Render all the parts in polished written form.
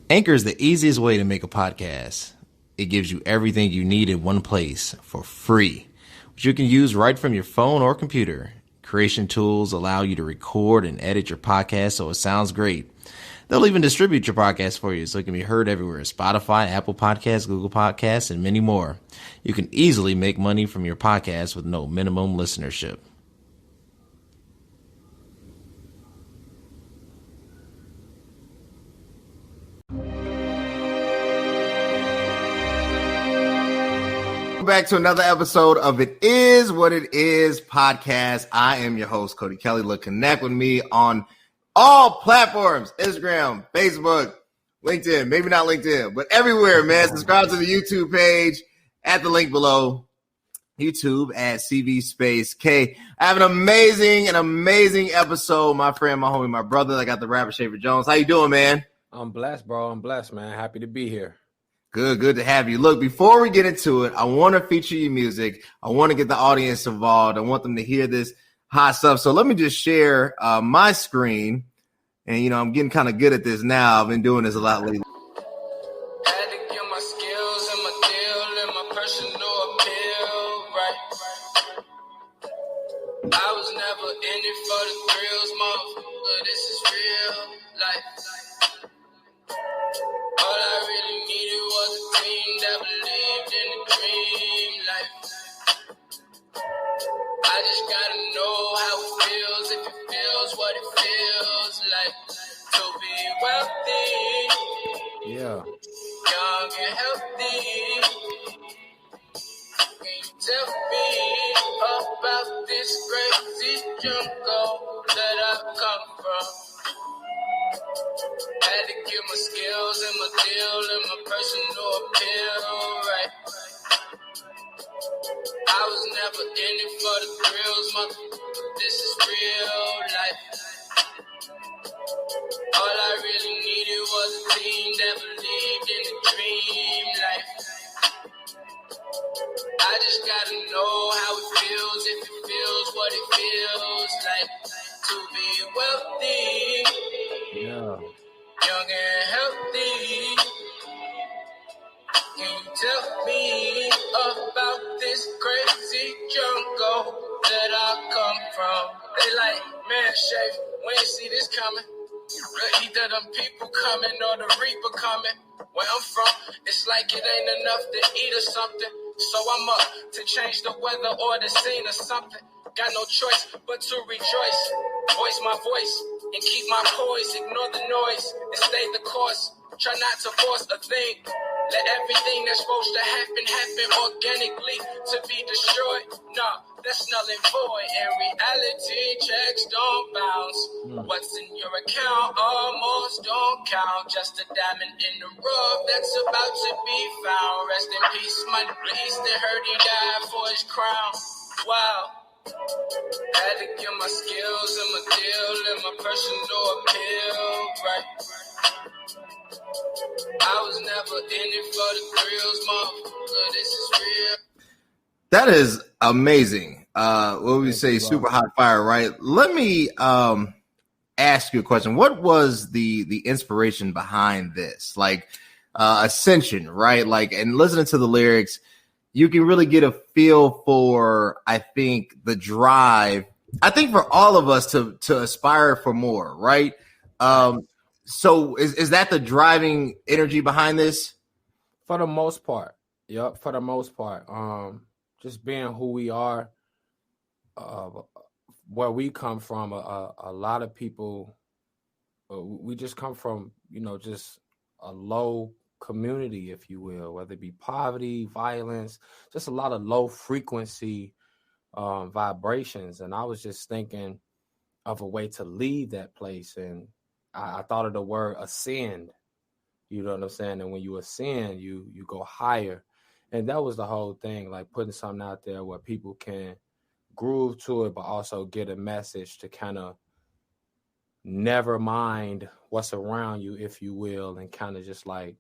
Anchor is the easiest way to make a podcast. It gives you everything you need in one place for free, which you can use right from your phone or computer. Creation tools allow you to record and edit your podcast so it sounds great. They'll even distribute your podcast for you so it can be heard everywhere: Spotify, Apple Podcasts, Google Podcasts, and many more. You can easily make money from your podcast with no minimum listenership. Back to another episode of It Is What It Is podcast. I am your host, Cody Kelly. Look, connect with me on all platforms: Instagram, Facebook, LinkedIn, maybe not LinkedIn, but everywhere, man. Subscribe to the YouTube page at the link below. YouTube at CV Space K. I have an amazing episode. My friend, my homie, my brother. I got the rapper Shaffer Jones. How you doing, man? I'm blessed, bro. I'm blessed, man. Happy to be here. Good to have you. Look, before we get into it, I want to feature your music. I want to get the audience involved. I want them to hear this hot stuff. So let me just share my screen. And, you know, I'm getting kind of good at this now. I've been doing this a lot lately. Had to get my skills and my deal and my personal appeal, right? I was never in it for the thrills, motherfucker. This is real life. All I really needed was a team that believed in the dream life. I just gotta know how it feels, if it feels what it feels like to be wealthy, young and healthy. Can you tell me about this crazy jungle that I've come from? Had to get my skills and my deal and my personal appeal, right? I was never in it for the thrills, motherfucker, this is real life. All I really needed was a team that believed in the dream life. I just gotta know how it feels, if it feels what it feels like to be wealthy, young and healthy. Can you tell me about this crazy jungle that I come from? They like, man, Shay, we ain't see this coming. Either them people coming or the reaper coming. Where I'm from, it's like it ain't enough to eat or something. So I'm up to change the weather or the scene or something. Got no choice but to rejoice. Voice my voice and keep my poise. Ignore the noise and stay the course. Try not to force a thing. Let everything that's supposed to happen organically to be destroyed. Nah, that's null and void. In reality, checks don't bounce. What's in your account almost don't count. Just a diamond in the rough that's about to be found. Rest in peace, my priest that heard he died for his crown. Wow. Had to get my skills and my deal and my personal appeal, right? I was never in it for the thrills, motherfucker, this is real. That is amazing. What would we say? Super hot fire, right? Let me ask you a question. What was the inspiration behind this? Like Ascension, right? Like, and listening to the lyrics, you can really get a feel for, I think, the drive. I think for all of us to aspire for more, right? So is that the driving energy behind this? For the most part. Yep, for the most part. Just being who we are, where we come from, a lot of people, we just come from, you know, just a low community, if you will, whether it be poverty, violence, just a lot of low frequency vibrations. And I was just thinking of a way to leave that place. And I thought of the word ascend, you know what I'm saying? And when you ascend, you go higher. And that was the whole thing, like putting something out there where people can groove to it, but also get a message to kind of never mind what's around you, if you will, and kind of just like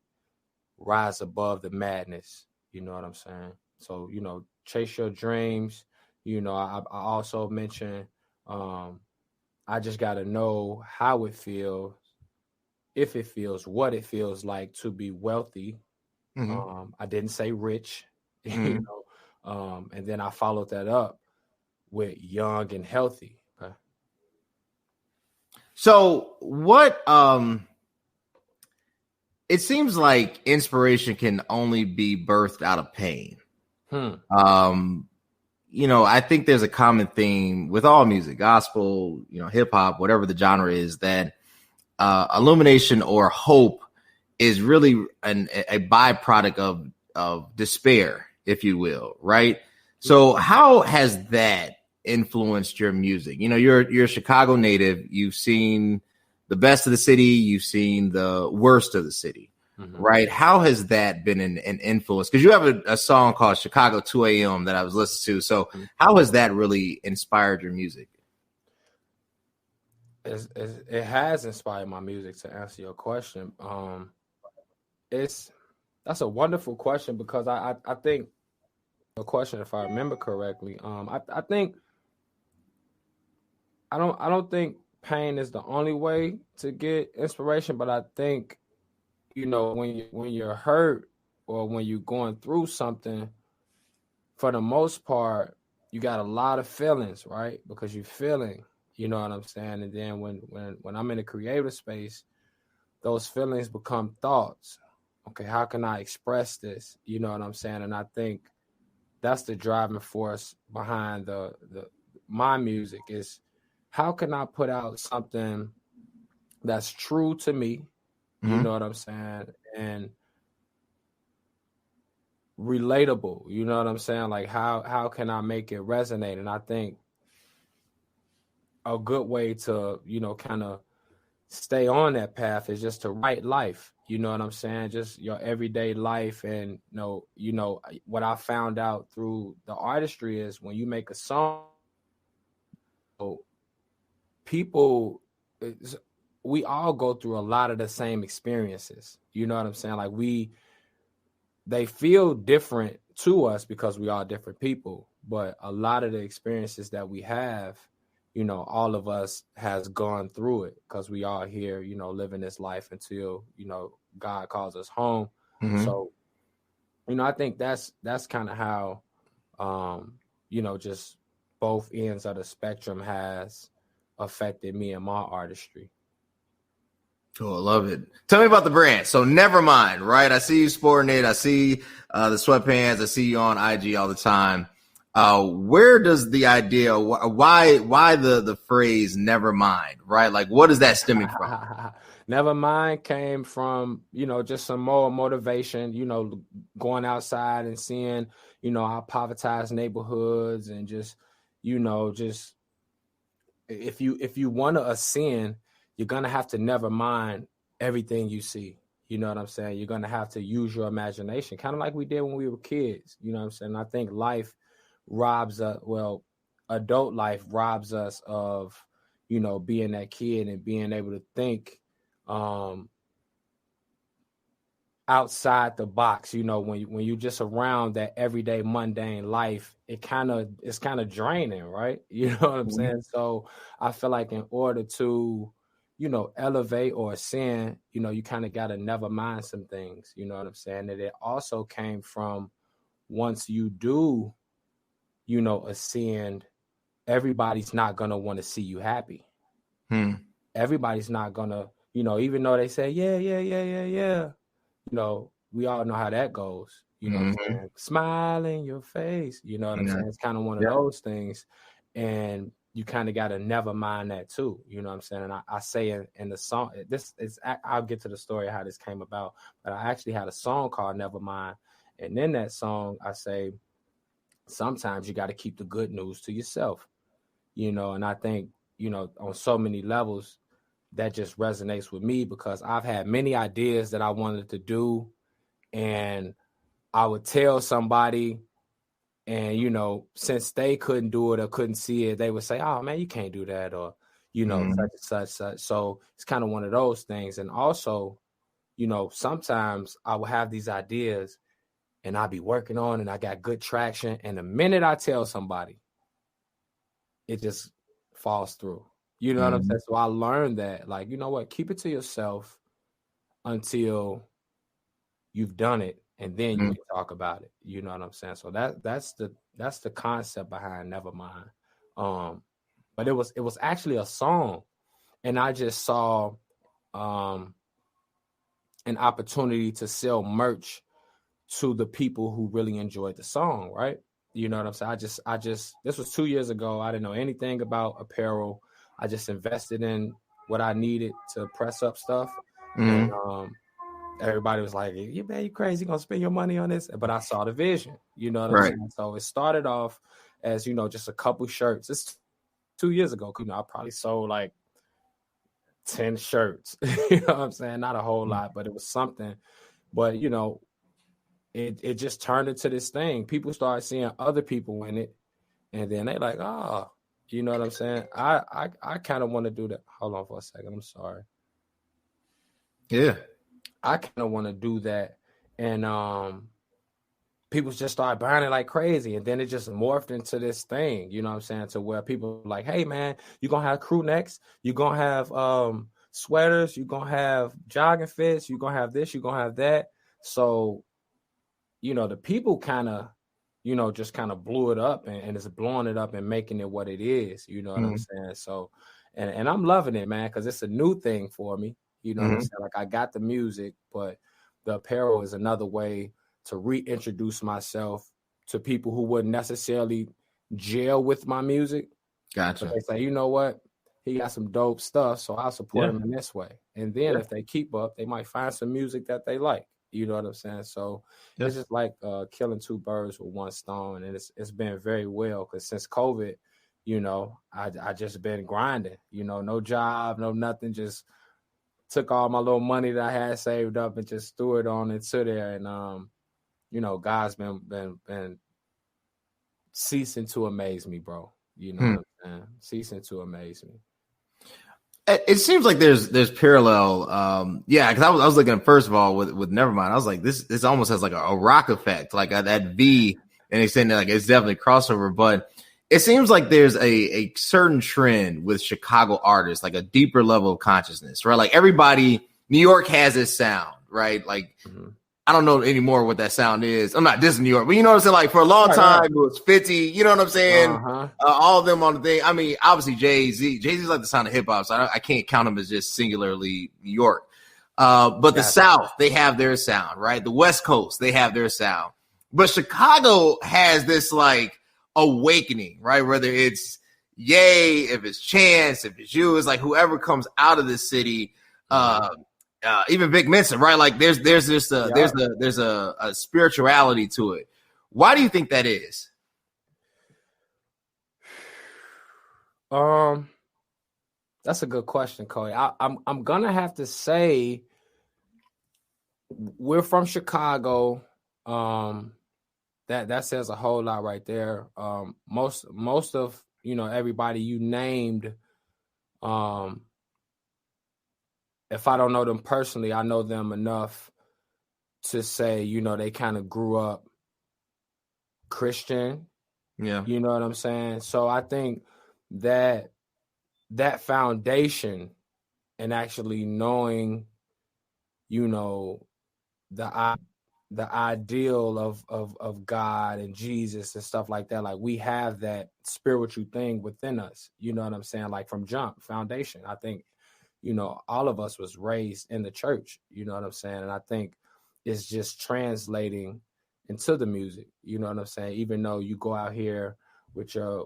rise above the madness. You know what I'm saying? So, you know, chase your dreams. You know, I also mentioned, I just got to know how it feels, if it feels, what it feels like to be wealthy. I didn't say rich, you know, and then I followed that up with young and healthy. Okay. So what it seems like inspiration can only be birthed out of pain. You know, I think there's a common theme with all music, gospel, you know, hip hop, whatever the genre is, that illumination or hope is really a byproduct of despair, if you will, right? So how has that influenced your music? You know, you're a Chicago native. You've seen the best of the city. You've seen the worst of the city, right? How has that been an influence? Because you have a song called Chicago 2 a.m. that I was listening to. So how has that really inspired your music? It has inspired my music, to answer your question. That's a wonderful question, because I think a question, if I remember correctly, I think I don't think pain is the only way to get inspiration, but I think, you know, when you're hurt or when you're going through something, for the most part, you got a lot of feelings, right? Because you're feeling, you know what I'm saying? And then when I'm in a creative space, those feelings become thoughts. Okay, how can I express this? You know what I'm saying? And I think that's the driving force behind my music, is how can I put out something that's true to me, you know what I'm saying, and relatable, you know what I'm saying? Like how can I make it resonate? And I think a good way to, you know, kind of stay on that path is just to write life, you know what I'm saying? Just your everyday life. And you know what I found out through the artistry is when you make a song, people, we all go through a lot of the same experiences, you know what I'm saying? Like they feel different to us because we are different people, but a lot of the experiences that we have, you know, all of us has gone through it, because we are here, you know, living this life until, you know, God calls us home. So, you know, I think that's kind of how, you know, just both ends of the spectrum has affected me and my artistry. Cool, I love it. Tell me about the brand. So Nevermind, right? I see you sporting it. I see the sweatpants. I see you on IG all the time. Where does the idea, why the phrase Nevermind, right? Like, what is that stemming from? Nevermind came from, you know, just some more motivation, you know, going outside and seeing, you know, our privatized neighborhoods, and just, you know, just if you want to ascend, you're going to have to never mind everything you see. You know what I'm saying? You're going to have to use your imagination, kind of like we did when we were kids. You know what I'm saying? I think life robs us, adult life robs us of, you know, being that kid and being able to think outside the box. You know, when you just around that everyday mundane life, it's kind of draining, right? You know what I'm saying? So I feel like in order to, you know, elevate or ascend, you know, you kind of got to never mind some things, you know what I'm saying? And it also came from, once you do, you know, ascend, everybody's not going to want to see you happy. Everybody's not going to, you know, even though they say, yeah, you know, we all know how that goes. You know what I'm saying? Smile in your face. You know what I'm saying? It's kind of one of those things. And you kind of got to never mind that too. You know what I'm saying? And I say in the song, I'll get to the story of how this came about, but I actually had a song called Nevermind. And in that song, I say, sometimes you got to keep the good news to yourself, you know? And I think, you know, on so many levels, that just resonates with me, because I've had many ideas that I wanted to do, and I would tell somebody, and, you know, since they couldn't do it or couldn't see it, they would say, oh man, you can't do that, or, you know, such and such. So it's kind of one of those things. And also, you know, sometimes I will have these ideas and I'll be working on, and I got good traction, and the minute I tell somebody, it just falls through. You know what I'm saying? So I learned that, like, you know what, keep it to yourself. until you've done it, and then you can talk about it. You know what I'm saying? So that's the concept behind Nevermind. But it was actually a song, and I just saw an opportunity to sell merch to the people who really enjoyed the song, right? You know what I'm saying? I just this was 2 years ago. I didn't know anything about apparel. I just invested in what I needed to press up stuff. And everybody was like, you crazy, you gonna spend your money on this? But I saw the vision, you know what I'm saying? So it started off as, just a couple shirts. It's 2 years ago. I probably sold like 10 shirts. You know what I'm saying? Not a whole lot, but it was something. But it just turned into this thing. People started seeing other people in it, and then they like, oh, you know what I'm saying? I kind of want to do that. Hold on for a second. I'm sorry. Yeah. I kind of want to do that. And people just started buying it like crazy. And then it just morphed into this thing, you know what I'm saying? To where people are like, hey, man, you're going to have crew necks. You're going to have sweaters. You're going to have jogging fits. You're going to have this. You're going to have that. So, the people kind of, just kind of blew it up and it's blowing it up and making it what it is. You know what I'm saying? So, and I'm loving it, man, because it's a new thing for me. You know what I'm saying? Like, I got the music, but the apparel is another way to reintroduce myself to people who wouldn't necessarily gel with my music. Gotcha. But they say, you know what? He got some dope stuff, so I'll support him in this way. And then if they keep up, they might find some music that they like. You know what I'm saying? So it's just like killing two birds with one stone. And it's been very well, because since COVID, I just been grinding, no job, no nothing, just took all my little money that I had saved up and just threw it on into there. And, God's been ceasing to amaze me, bro. You know what I'm saying? Ceasing to amaze me. It seems like there's parallel. Because I was looking at, first of all, with Nevermind, I was like, this almost has like a rock effect, like that V, and they saying that like it's definitely crossover. But it seems like there's a certain trend with Chicago artists, like a deeper level of consciousness, right? Like everybody, New York has this sound, right? Like I don't know anymore what that sound is. I'm not dissing New York, but you know what I'm saying? Like for a long time, it was 50, you know what I'm saying? All of them on the thing. I mean, obviously Jay-Z's like the sound of hip hop, so I can't count him as just singularly New York. But the South, they have their sound, right? The West Coast, they have their sound. But Chicago has this like awakening, right? Whether it's Ye, if it's Chance, if it's you, it's like whoever comes out of this city, even Vic Mensa, right? Like there's a spirituality to it. Why do you think that is? That's a good question, Cody. I'm gonna have to say we're from Chicago. That says a whole lot right there. Most of everybody you named, if I don't know them personally, I know them enough to say, they kind of grew up Christian. Yeah. You know what I'm saying? So I think that foundation and actually knowing, the ideal of God and Jesus and stuff like that, like we have that spiritual thing within us. You know what I'm saying? Like from jump, foundation. I think, all of us was raised in the church, you know what I'm saying? And I think it's just translating into the music, you know what I'm saying? Even though you go out here with your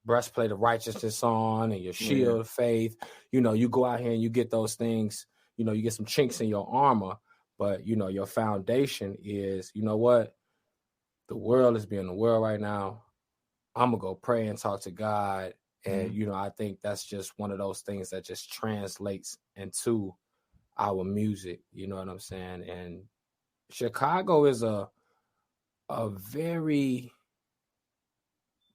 breastplate of righteousness on and your shield of faith, you go out here and you get those things, you get some chinks in your armor, but your foundation is, what? The world is being the world right now. I'm gonna go pray and talk to God. And, I think that's just one of those things that just translates into our music. You know what I'm saying? And Chicago is a very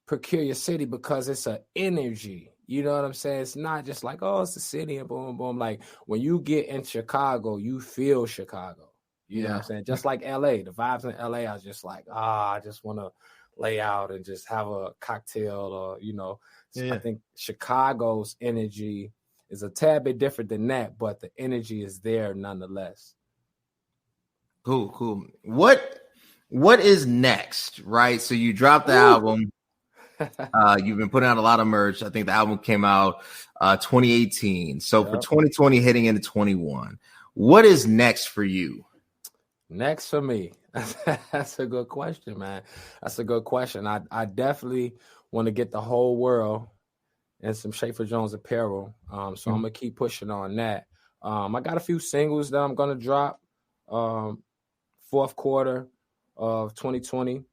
peculiar city because it's an energy. You know what I'm saying? It's not just like, oh, it's a city and boom, boom. Like when you get in Chicago, you feel Chicago. You know what I'm saying? Just like LA, the vibes in LA are just like, I just want to lay out and just have a cocktail or, I think Chicago's energy is a tad bit different than that, but the energy is there nonetheless. Cool. What is next, right? So you dropped the album. You've been putting out a lot of merch. I think the album came out 2018. So for 2020 heading into 21, what is next for you? Next for me? That's a good question, man. That's a good question. I definitely want to get the whole world in some Shaffer Jones apparel. So I'm going to keep pushing on that. I got a few singles that I'm going to drop fourth quarter of 2020.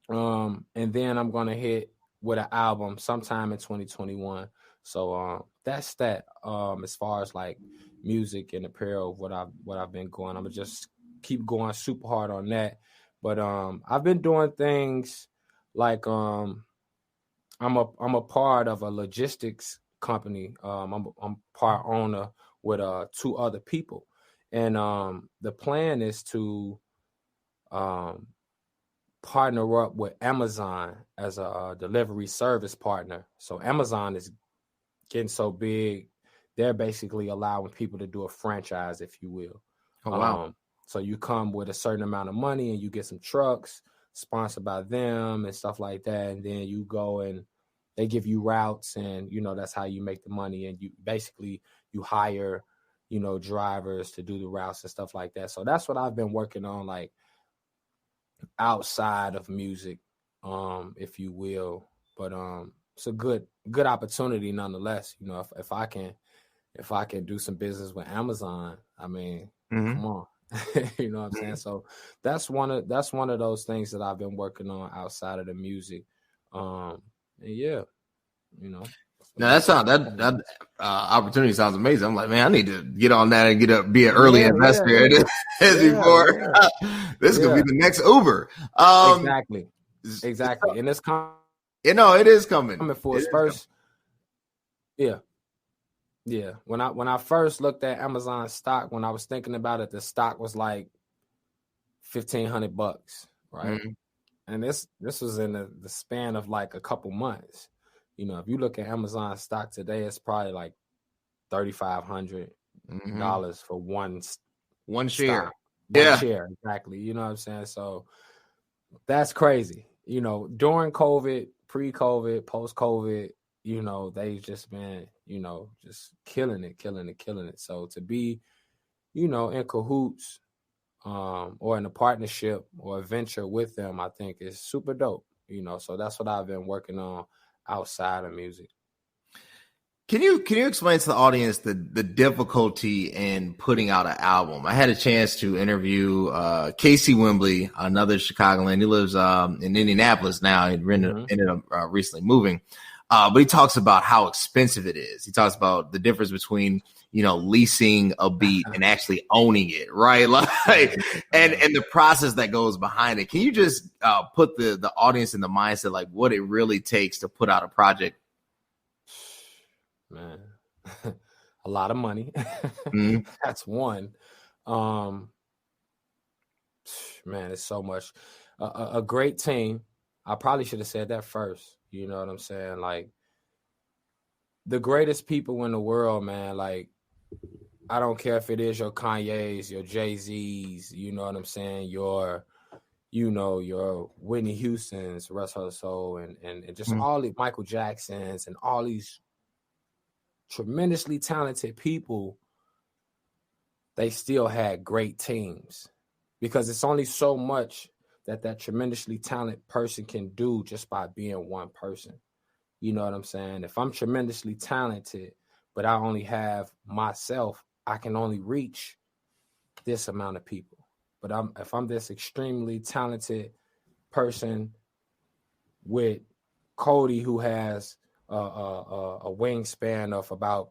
And then I'm going to hit with an album sometime in 2021. So that's that. As far as like music and apparel, what I've been going, I'm gonna just keep going super hard on that. But I've been doing things like I'm a part of a logistics company. I'm part owner with 2 other people, and the plan is to partner up with Amazon as a delivery service partner. So Amazon is getting so big, they're basically allowing people to do a franchise, if you will. Oh, wow. So you come with a certain amount of money and you get some trucks sponsored by them and stuff like that. And then you go and they give you routes, and, that's how you make the money. And you basically, you hire, drivers to do the routes and stuff like that. So that's what I've been working on, like, outside of music, if you will. But it's a good opportunity nonetheless. If I can do some business with Amazon, I mean, come on. You know what I'm saying? So that's one of those things that I've been working on outside of the music. And yeah, Now that opportunity sounds amazing. I'm like, man, I need to get on that and be an early investor as before. This could be the next Uber. Exactly. And it's coming. It is coming. For its first. Yeah. Yeah. When I first looked at Amazon stock, when I was thinking about it, the stock was like $1,500, right? Mm-hmm. And this was in the span of like a couple months. If you look at Amazon stock today, it's probably like $3,500 for one share. Stock, one share, exactly. You know what I'm saying? So that's crazy. During COVID, pre-COVID, post-COVID, they've just been, just killing it. So to be, in cahoots, or in a partnership or a venture with them, I think is super dope. So that's what I've been working on outside of music. Can you explain to the audience the difficulty in putting out an album? I had a chance to interview Casey Wembley, another Chicagoan. He lives in Indianapolis now. He ended up recently moving. But he talks about how expensive it is. He talks about the difference between, leasing a beat and actually owning it, right? Like, and the process that goes behind it. Can you just put the audience in the mindset, like what it really takes to put out a project? Man, a lot of money. That's one. Man, it's so much. A great team. I probably should have said that first. You know what I'm saying? Like, the greatest people in the world, man. Like, I don't care if it is your Kanye's, your Jay-Z's, you know what I'm saying? Your Whitney Houston's, Russ Hustle, and just all the Michael Jacksons and all these tremendously talented people. They still had great teams, because it's only so much that tremendously talented person can do just by being one person. You know what I'm saying? If I'm tremendously talented, but I only have myself, I can only reach this amount of people. But if I'm this extremely talented person with Cody, who has a wingspan of about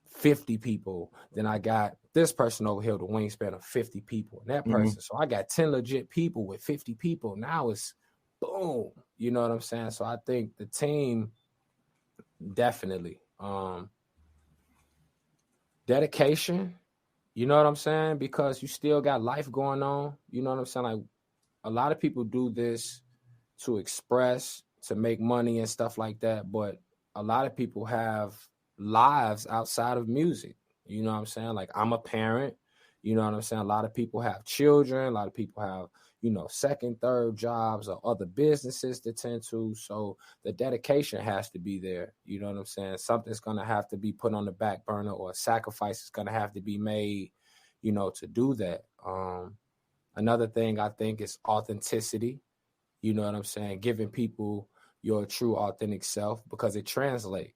50 people, then I got this person over here with a wingspan of 50 people, and that person. So I got 10 legit people with 50 people. Now it's boom. You know what I'm saying? So I think the team, definitely. Dedication, you know what I'm saying? Because you still got life going on. You know what I'm saying? Like, a lot of people do this to express, to make money and stuff like that. But a lot of people have lives outside of music. You know what I'm saying? Like, I'm a parent. You know what I'm saying? A lot of people have children. A lot of people have, second, third jobs or other businesses to tend to. So the dedication has to be there. You know what I'm saying? Something's going to have to be put on the back burner, or a sacrifice is going to have to be made, to do that. Another thing I think is authenticity. You know what I'm saying? Giving people your true authentic self, because it translates.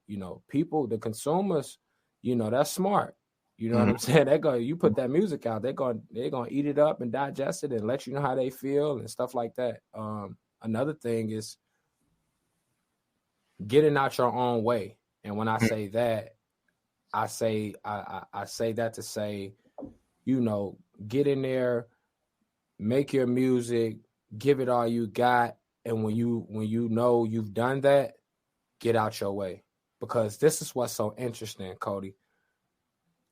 People, the consumers, they're smart. You know what I'm saying? You put that music out, they're gonna eat it up and digest it and let you know how they feel and stuff like that. Another thing is getting out your own way. And when I say that, I say that to say, get in there, make your music, give it all you got. And when you know you've done that, get out your way. Because this is what's so interesting, Cody.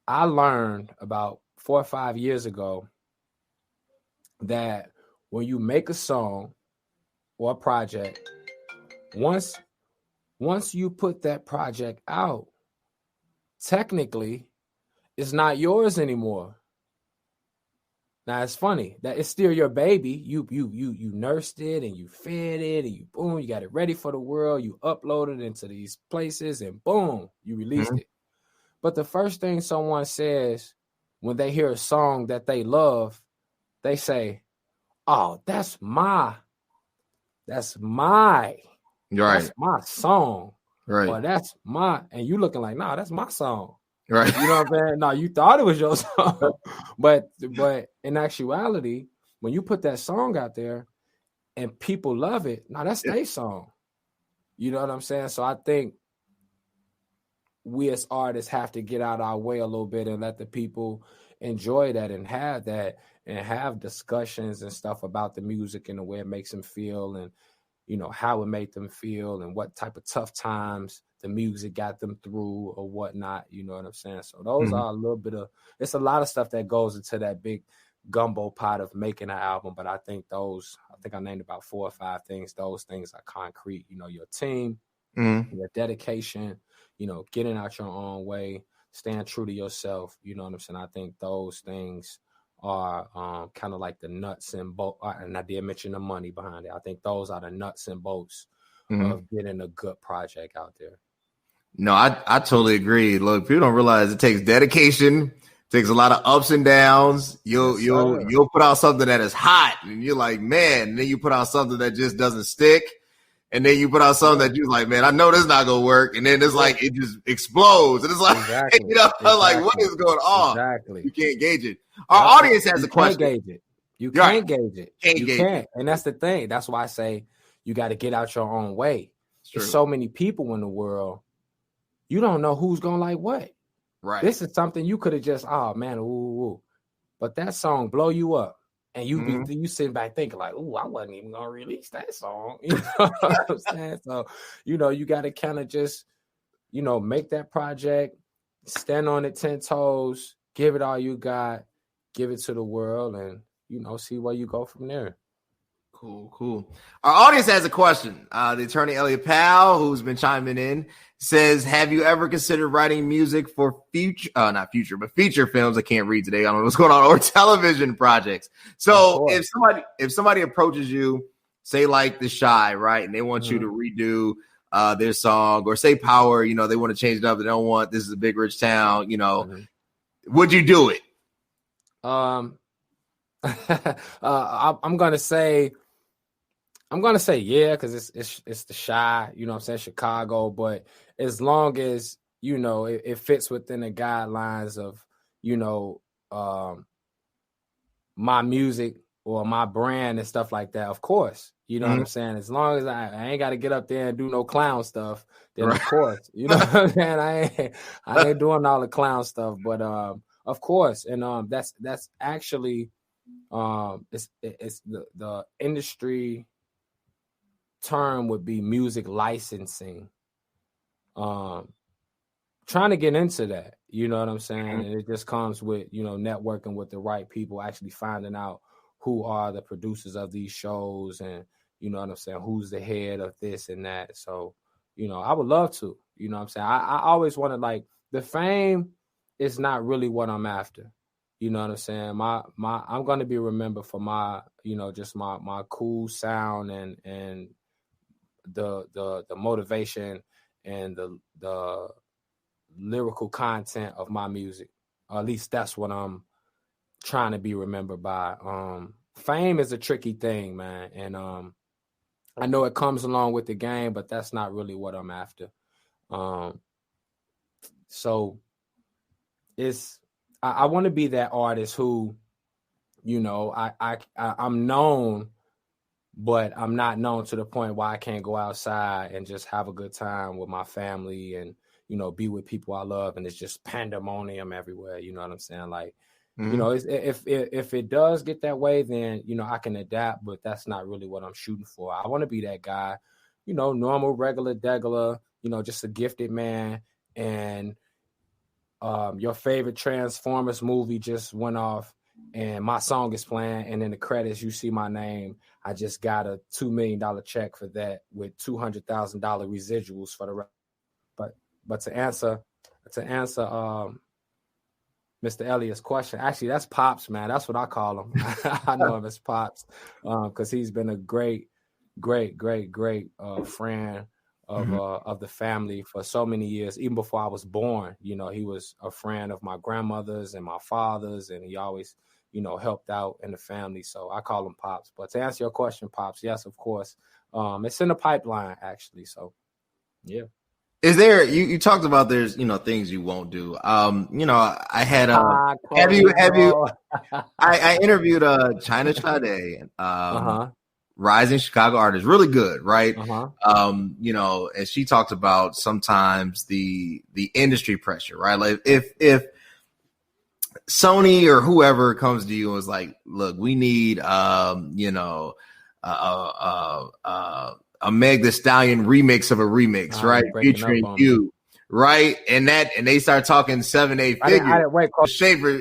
I learned about 4 or 5 years ago that when you make a song or a project, once you put that project out, technically, it's not yours anymore. Now, it's funny that it's still your baby. You nursed it and you fed it and you got it ready for the world. You uploaded it into these places and boom, you released it. But the first thing someone says when they hear a song that they love, they say, "Oh, that's my song." Right. Or that's and you looking like, "Nah, that's my song." Right. You know what I'm saying? No, you thought it was your song. But in actuality, when you put that song out there and people love it, that's their song. You know what I'm saying? So I think we as artists have to get out our way a little bit and let the people enjoy that and have discussions and stuff about the music and the way it makes them feel, and how it made them feel and what type of tough times the music got them through or whatnot. You know what I'm saying? So those are a little bit of, it's a lot of stuff that goes into that big gumbo pot of making an album. But I think I named about 4 or 5 things. Those things are concrete. Your team, your dedication, getting out your own way, staying true to yourself. You know what I'm saying? I think those things are kind of like the nuts and bolts. And I did mention the money behind it. I think those are the nuts and bolts of getting a good project out there. No, I totally agree. Look, people don't realize it takes dedication, takes a lot of ups and downs. You'll put out something that is hot and you're like, man, and then you put out something that just doesn't stick. And then you put out something that you're like, man, I know this is not gonna work. And then it's like it just explodes. And it's like, like what is going on? Exactly. You can't gauge it. Our audience has a question. You can't gauge it. You can't. And that's the thing. That's why I say you got to get out your own way. There's so many people in the world. You don't know who's gonna like what. Right. This is something you could have just, oh man, ooh. But that song blow you up. And you sitting back thinking like, "Ooh, I wasn't even gonna release that song." You know what I'm saying? So, you got to kind of just, make that project, stand on it 10 toes, give it all you got, give it to the world, and see where you go from there. Cool. Our audience has a question. The attorney Elliot Powell, who's been chiming in, says, have you ever considered writing music for feature films? I can't read today. I don't know what's going on, or television projects. So if somebody approaches you, say like The Shy, right, and they want you to redo their song, or say Power, they want to change it up. They don't want This Is a Big Rich Town, would you do it? I'm gonna say yeah, because it's The Shy, you know what I'm saying, Chicago. But as long as it fits within the guidelines of my music or my brand and stuff like that, of course, you know what I'm saying. As long as I ain't got to get up there and do no clown stuff, then of course, you know what I'm saying. I ain't doing all the clown stuff, but of course, and that's actually it's the industry term would be music licensing. Trying to get into that, you know what I'm saying? And it just comes with, networking with the right people, actually finding out who are the producers of these shows, and you know what I'm saying, who's the head of this and that. So, I would love to, You know what I'm saying? I always wanted, like, the fame is not really what I'm after. You know what I'm saying? I'm gonna be remembered for my, just my cool sound and the motivation and the lyrical content of my music. Or at least that's what I'm trying to be remembered by. Fame is a tricky thing, man, and I know it comes along with the game, but that's not really what I'm after. So I want to be that artist who, I'm known, but I'm not known to the point where I can't go outside and just have a good time with my family and, be with people I love, and it's just pandemonium everywhere. You know what I'm saying? Like, if it does get that way, then, I can adapt, but that's not really what I'm shooting for. I want to be that guy, normal, regular, degular, just a gifted man. And your favorite Transformers movie just went off and my song is playing, and in the credits you see my name. I just got a $2 million check for that with $200,000 residuals for the rest. But to answer Mr. Elliott's question, actually that's Pops, man. That's what I call him. I know him as Pops because he's been a great friend of the family for so many years. Even before I was born, he was a friend of my grandmother's and my father's, and he always, helped out in the family. So I call him Pops. But to answer your question, Pops, yes, of course. It's in the pipeline, actually. So, yeah. Is there, you talked about there's, things you won't do. I had I interviewed China Sade, rising Chicago artist, really good, right? And she talked about sometimes the industry pressure, right? Like if Sony or whoever comes to you and was like, look, we need a Meg Thee Stallion remix of a remix, right? Featuring you, right? And they start talking 7-8 figures. Shaffer,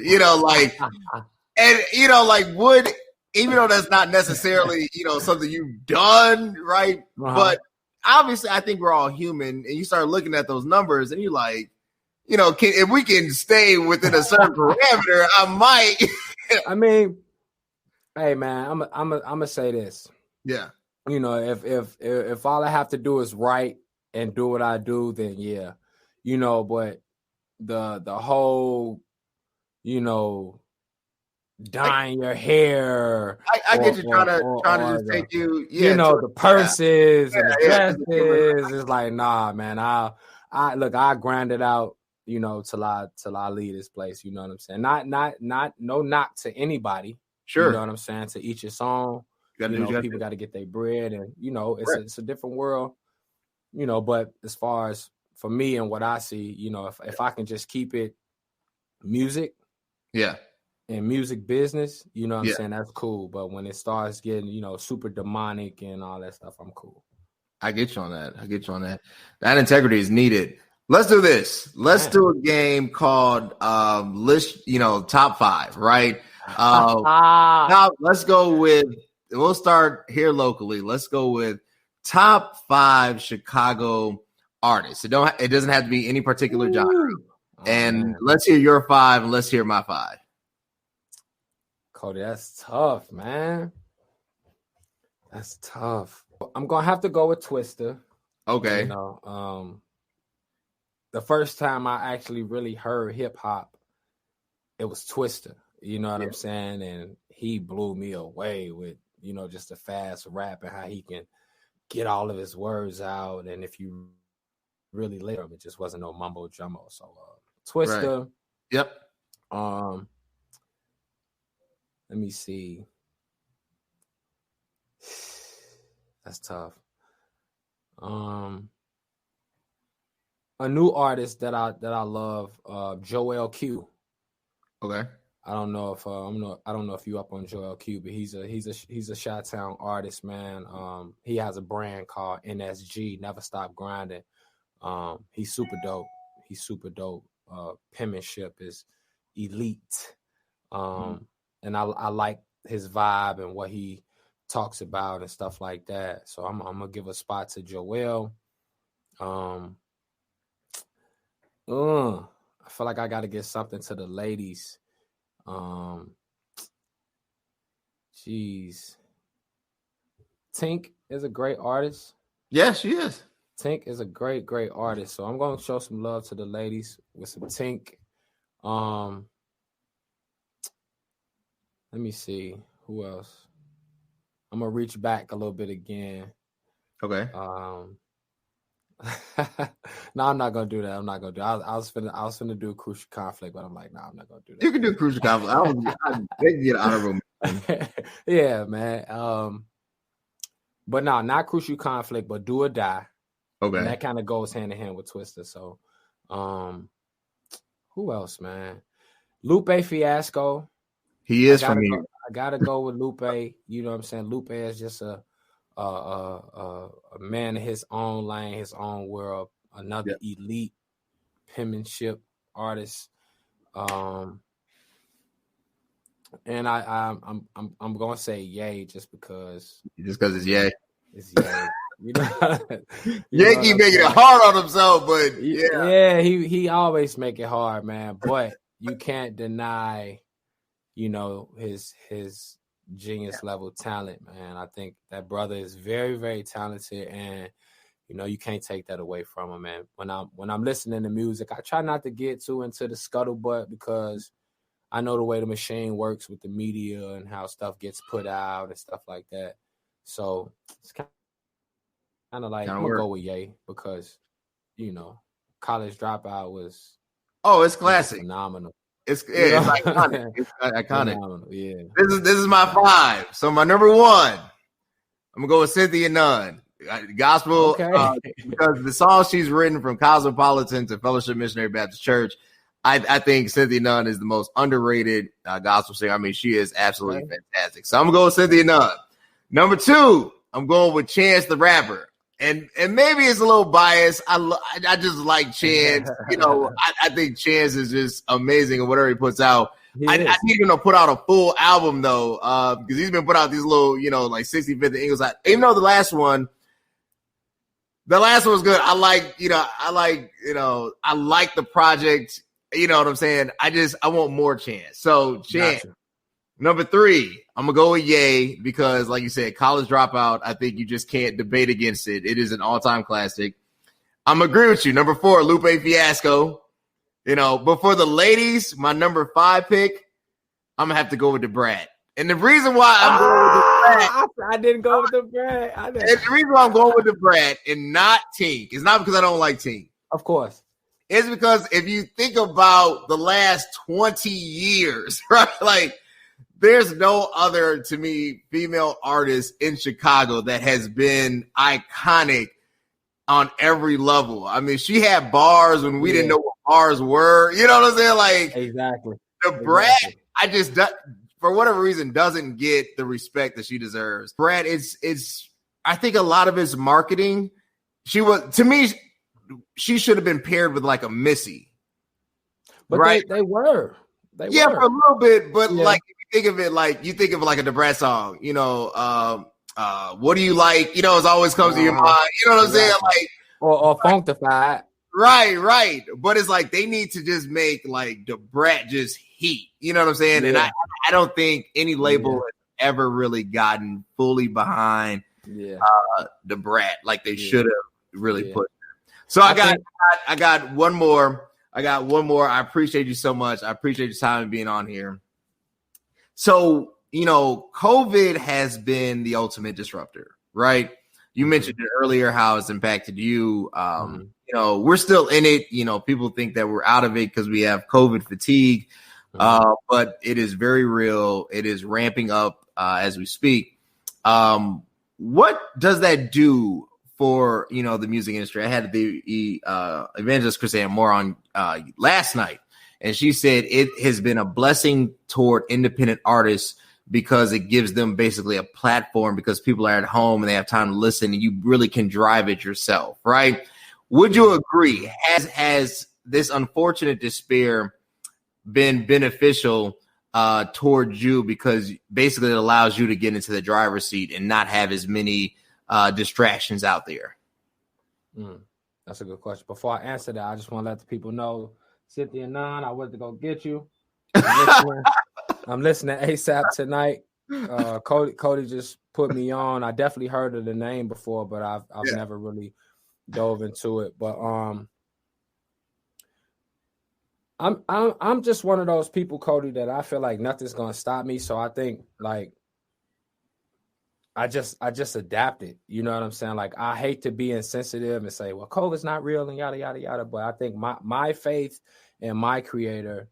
would, even though that's not necessarily, something you've done, right? But obviously I think we're all human, and you start looking at those numbers and you're like, if we can stay within a certain parameter, I might. I mean, hey man, I'm gonna say this. Yeah. If all I have to do is write and do what I do, then yeah, but the whole, dyeing your hair. I get you trying to just take you, the purses and the dresses. It's like, nah, man. I grind it out, till I leave this place. You know what I'm saying? Not no knock to anybody. Sure. You know what I'm saying? To each his own. People got to get their bread, and it's a different world, but as far as for me and what I see, if I can just keep it music, and music business, what I'm saying, that's cool. But when it starts getting, super demonic and all that stuff, I'm cool. I get you on that. That integrity is needed. Let's do this. Let's do a game called list, top 5, right? Let's go with, we'll start here locally. Let's go with top 5 Chicago artists. It doesn't have to be any particular genre. Man. Let's hear your 5 and let's hear my 5. Cody, that's tough, man. That's tough. I'm gonna have to go with Twista. Okay. The first time I actually really heard hip hop, it was Twista. You know what I'm saying? And he blew me away with, just the fast rap and how he can get all of his words out. And if you really let him, it just wasn't no mumbo jumbo. So Twista. Right. Yep. Let me see. That's tough. A new artist that I love, Joel Q. Okay. I don't know if you up on Joel Q, but he's a Chi-Town artist, man. He has a brand called NSG, Never Stop Grinding. He's super dope. Penmanship is elite. And I like his vibe and what he talks about and stuff like that. So I'm gonna give a spot to Joel. I feel like I got to get something to the ladies. Jeez. Tink is a great artist. Yeah, she is. Tink is a great artist. So I'm going to show some love to the ladies with some Tink. Let me see. Who else? I'm going to reach back a little bit again. Okay. No, I'm not gonna do that. I'm not gonna do. I was finna do a Crucial Conflict, but I'm like, nah, I'm not gonna do that. You can do Crucial Conflict. They can get honorable. Yeah, man. But no, not Crucial Conflict, but Do or Die. Okay. And that kind of goes hand in hand with Twister. So, who else, man? Lupe Fiasco. He is from here. I gotta go with Lupe. You know what I'm saying? Lupe is just a man in his own lane, his own world, another elite penmanship artist. And I'm gonna say Ye just because it's Ye. It's Ye. You know, Ye keep making it hard on himself, but yeah, he always make it hard, man. But you can't deny, you know, his genius level talent, man. I think that brother is very, very talented, and you know, you can't take that away from him, man. When I'm listening to music, I try not to get too into the scuttlebutt because I know the way the machine works with the media and how stuff gets put out and stuff like that. So it's kind of like I'm gonna go with Ye because, you know, College Dropout was it's classic, phenomenal. It's iconic. It's iconic. Phenomenal. Yeah. This is my 5. So my number 1, I'm gonna go with Cynthia Nunn. Gospel, because the song she's written from Cosmopolitan to Fellowship Missionary Baptist Church, I think Cynthia Nunn is the most underrated gospel singer. I mean, she is absolutely fantastic. So I'm gonna go with Cynthia Nunn. Number 2, I'm going with Chance the Rapper. And maybe it's a little biased. I just like Chance. You know, I think Chance is just amazing at whatever he puts out. I need him to put out a full album though, because he's been putting out these little, you know, like 65th Ingleside. Even though the last one was good. I like the project. You know what I'm saying? I want more Chance. So Chance. Gotcha. Number 3, I'm going to go with Ye because, like you said, College Dropout, I think you just can't debate against it. It is an all-time classic. I'm going to agree with you. Number 4, Lupe Fiasco. You know, but for the ladies, my number 5 pick, I'm going to have to go with the Brat. And the reason why I'm going with the Brat. I didn't go with the Brat. And the reason why I'm going with the Brat and not Tink is not because I don't like Tink. Of course. It's because if you think about the last 20 years, right, like, there's no other, to me, female artist in Chicago that has been iconic on every level. I mean, she had bars when we didn't know what bars were. You know what I'm saying? Like, exactly. The Brat, I just, for whatever reason, doesn't get the respect that she deserves. Brat, it's. I think a lot of it's marketing. To me, she should have been paired with like a Missy. But right? They were. For a little bit, but like if you think of it like like a Brat song, you know, what do you like? You know, it always comes to your mind. You know what I'm saying? Like or Funktified. Right. But it's like they need to just make like the Brat just heat. You know what I'm saying? And I don't think any label has ever really gotten fully behind the Brat like they should have really put. So I got one more. I appreciate you so much. I appreciate your time and being on here. So, you know, COVID has been the ultimate disruptor, right? You mentioned it earlier, how it's impacted you. You know, we're still in it. You know, people think that we're out of it because we have COVID fatigue, but it is very real. It is ramping up as we speak. What does that do for, you know, the music industry? I had the evangelist Chrisanne Moore on last night, and she said it has been a blessing toward independent artists because it gives them basically a platform because people are at home and they have time to listen and you really can drive it yourself, right? Would you agree? Has this unfortunate despair been beneficial towards you because basically it allows you to get into the driver's seat and not have as many distractions out there? That's a good question. Before I answer that, I just want to let the people know, Cynthia Nunn, I went to go get you. I'm listening ASAP tonight. Cody just put me on. I definitely heard of the name before, but I've never really dove into it. But I'm just one of those people, Cody, that I feel like nothing's gonna stop me. So I think like I just adapted. You know what I'm saying? Like I hate to be insensitive and say, well, COVID's not real and yada yada yada. But I think my faith in my creator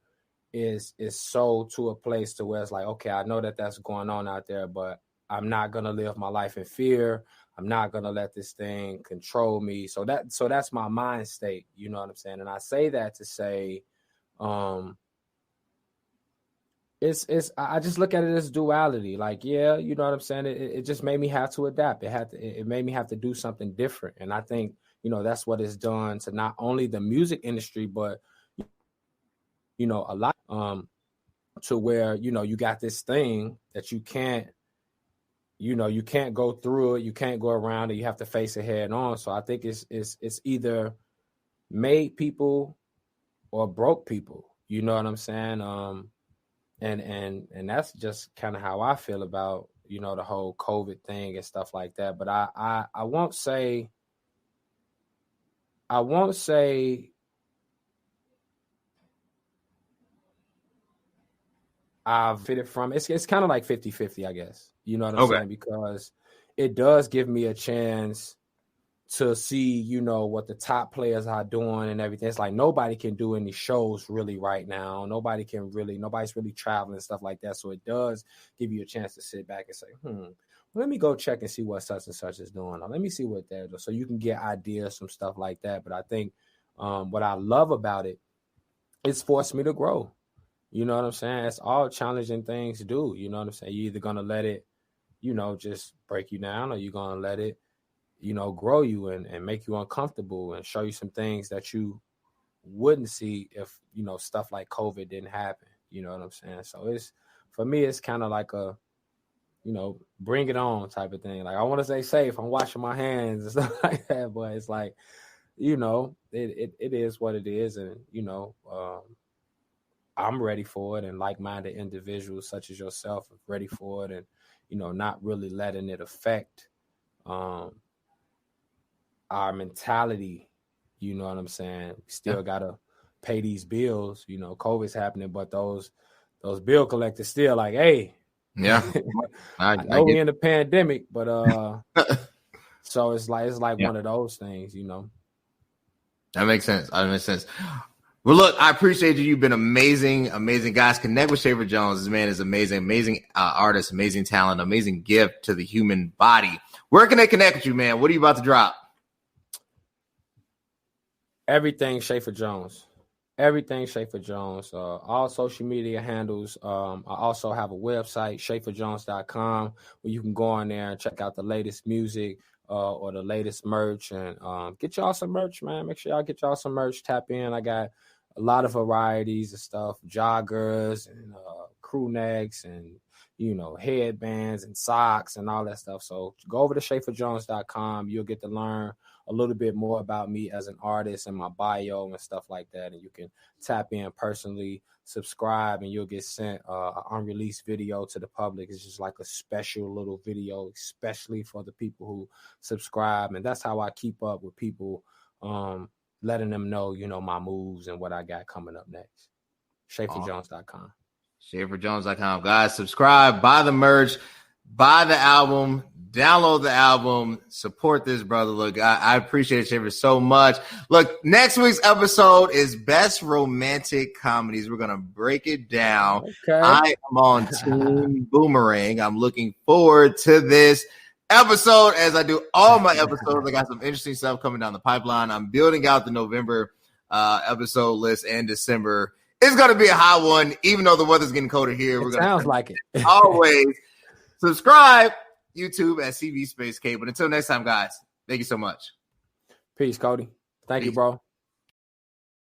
is so to a place to where it's like, okay, I know that that's going on out there, but I'm not gonna live my life in fear. I'm not gonna let this thing control me. So that's my mind state. You know what I'm saying? And I say that to say, I just look at it as duality. Like, yeah, you know what I'm saying? It just made me have to adapt. It made me have to do something different. And I think, you know, that's what it's done to not only the music industry, but, you know, a lot to where, you know, you got this thing that you can't go through it. You can't go around it. You have to face it head on. So I think it's either made people or broke people. You know what I'm saying? And that's just kind of how I feel about, you know, the whole COVID thing and stuff like that. But I won't say I've fitted from it's kind of like 50-50, I guess. You know what I'm saying? Because it does give me a chance to see, you know, what the top players are doing and everything. It's like nobody can do any shows really right now. Nobody's really traveling and stuff like that. So it does give you a chance to sit back and say, well, let me go check and see what such and such is doing. Or let me see what they're doing. So you can get ideas from stuff like that. But I think what I love about it, it's forced me to grow. You know what I'm saying? It's all challenging things to do. You know what I'm saying? You're either going to let it, you know, just break you down, or you're going to let it, you know, grow you and make you uncomfortable and show you some things that you wouldn't see if, you know, stuff like COVID didn't happen. You know what I'm saying? So for me, it's kind of like a, you know, bring it on type of thing. Like, I want to stay safe. I'm washing my hands and stuff like that, but it's like, you know, it is what it is. And, you know, I'm ready for it, and like-minded individuals such as yourself are ready for it, and, you know, not really letting it affect our mentality. You know what I'm saying? We still gotta pay these bills. You know, COVID's happening, but those bill collectors still like, hey, yeah, I know we in the pandemic, but so it's like one of those things, you know. That makes sense. Well, look, I appreciate you. You've been amazing, amazing guys. Connect with Shaffer Jones. This man is amazing, amazing artist, amazing talent, amazing gift to the human body. Where can they connect with you, man? What are you about to drop? Everything Shaffer Jones. Everything Shaffer Jones. All social media handles. I also have a website, shafferjones.com, where you can go on there and check out the latest music or the latest merch, and get y'all some merch, man. Make sure y'all get y'all some merch. Tap in. I got a lot of varieties of stuff, joggers and crew necks and, you know, headbands and socks and all that stuff. So go over to shafferjones.com. You'll get to learn a little bit more about me as an artist and my bio and stuff like that. And you can tap in personally, subscribe, and you'll get sent an unreleased video to the public. It's just like a special little video, especially for the people who subscribe. And that's how I keep up with people, letting them know, you know, my moves and what I got coming up next. ShafferJones.com. ShafferJones.com. Guys, subscribe, buy the merch, buy the album, download the album, support this brother. Look, I appreciate Shaffer so much. Look, next week's episode is Best Romantic Comedies. We're going to break it down. Okay. I am on Team Boomerang. I'm looking forward to this episode as I do all my episodes. I got some interesting stuff coming down the pipeline. I'm building out the November episode list and December. It's going to be a hot one, even though the weather's getting colder here. Sounds like it. Always subscribe, YouTube at CV Space K. But until next time, guys, thank you so much. Peace, Cody. Thank you, bro.